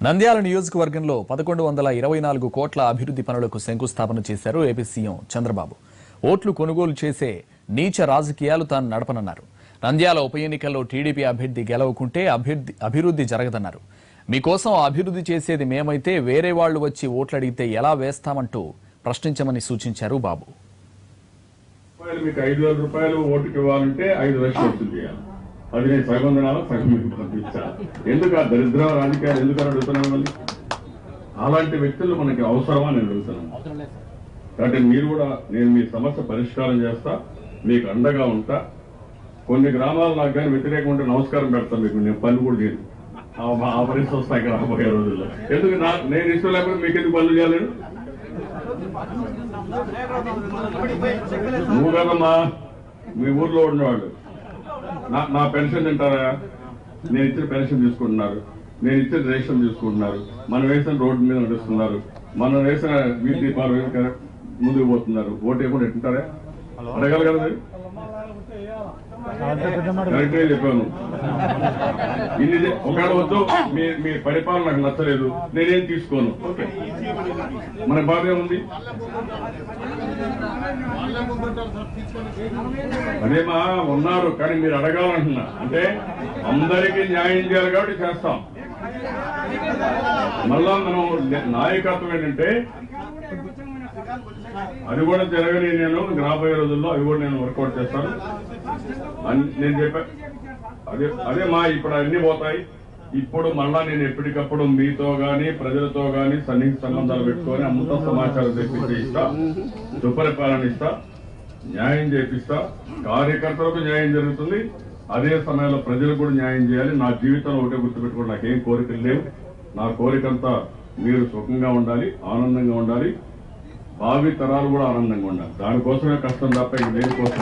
నంద్యాల నియోజకవర్గంలో 1124 కోట్ల అభివృద్ధి పనులకు శంకుస్థాపన చేశారు ఏపీ సీఎం చంద్రబాబు. ఓట్లు కొనుగోలు చేసే నీచ రాజకీయాలు తాను నడపనన్నారు. నంద్యాల ఉప ఎన్నికల్లో టీడీపీ అభ్యర్థి గెలవకుంటే అభివృద్ధి జరగదన్నారు. మీకోసం అభివృద్ధి చేసేది మేమైతే వేరే వాళ్లు వచ్చి ఓట్లు అడిగితే ఎలా వేస్తామంటూ ప్రశ్నించమని సూచించారు బాబు. మీకు 5,000 రూపాయలు ఓటుకి ఇవ్వాలంటే 5 లక్షలు వసూలు చేయాలి. అది నేను సగం తినాలా, సగం మీకు పంపించాలి. ఎందుకు ఆ దరిద్ర రాజకీయాలు ఎందుకు అడుగుతున్నాను? మళ్ళీ అలాంటి వ్యక్తులు మనకి అవసరమా నేను అడుగుతున్నాను. కాబట్టి మీరు కూడా నేను మీ సమస్య పరిష్కారం చేస్తా, మీకు అండగా ఉంటా. కొన్ని గ్రామాలు నాకు కానీ వ్యతిరేకం ఉంటే నమస్కారం పెడతాను మీకు. నేను పనులు కూడా చేయను. ఆ పరిస్థితి వస్తాయి ఇక్కడ రాబోయే రోజుల్లో. ఎందుకు నేను ఇష్టం లేకపోతే మీకు ఎందుకు పనులు చేయలేను? నువ్వు కదమ్మా మీ ఊర్లో ఉన్నవాళ్ళు నా పెన్షన్ తింటారా? నేను ఇచ్చిన పెన్షన్ తీసుకుంటున్నారు, నేను ఇచ్చిన రేషన్ తీసుకుంటున్నారు, మనం వేసిన రోడ్డు మీద నడుస్తున్నారు, మనం వేసిన వీటి దీపాలు ముందుకు పోతున్నారు. ఓటు వేయకుండా ఎట్టుంటారా? అడగాలి కదా మీరు. కరెక్ట్గా చెప్పాను. ఇన్ని ఒకవేళ వద్దు మీ పరిపాలన నాకు నచ్చలేదు, నేనేం తీసుకోను, ఓకే, మన బాధే ఉంది. అదేమా ఉన్నారు కానీ మీరు అడగాలంటున్నా. అంటే అందరికీ న్యాయం చేయాలి కాబట్టి చేస్తాం. మళ్ళా మనం నాయకత్వం ఏంటంటే అది కూడా జరగని నేను రాబోయే రోజుల్లో అవి కూడా నేను వర్కౌట్ చేస్తాను నేను చెప్పా. అదే మా ఇప్పుడు అన్ని పోతాయి. ఇప్పుడు మళ్ళా నేను ఎప్పటికప్పుడు మీతో గాని ప్రజలతో గాని సన్నిహిత సంబంధాలు పెట్టుకొని అంత సమాచారం తెప్పించి ఇస్తా, సుపరిపాలన ఇస్తా, న్యాయం చేపిస్తా. కార్యకర్తలకు న్యాయం జరుగుతుంది, అదే సమయంలో ప్రజలకు కూడా న్యాయం చేయాలి. నా జీవితంలో ఒకటే గుర్తుపెట్టుకోండి, నాకేం కోరికలు లేవు. నా కోరికంతా మీరు సుఖంగా ఉండాలి, ఆనందంగా ఉండాలి, భావి తరాలు కూడా ఆనందంగా ఉండాలి. దానికోసమే కష్టం తప్ప ఇది దేనికోసం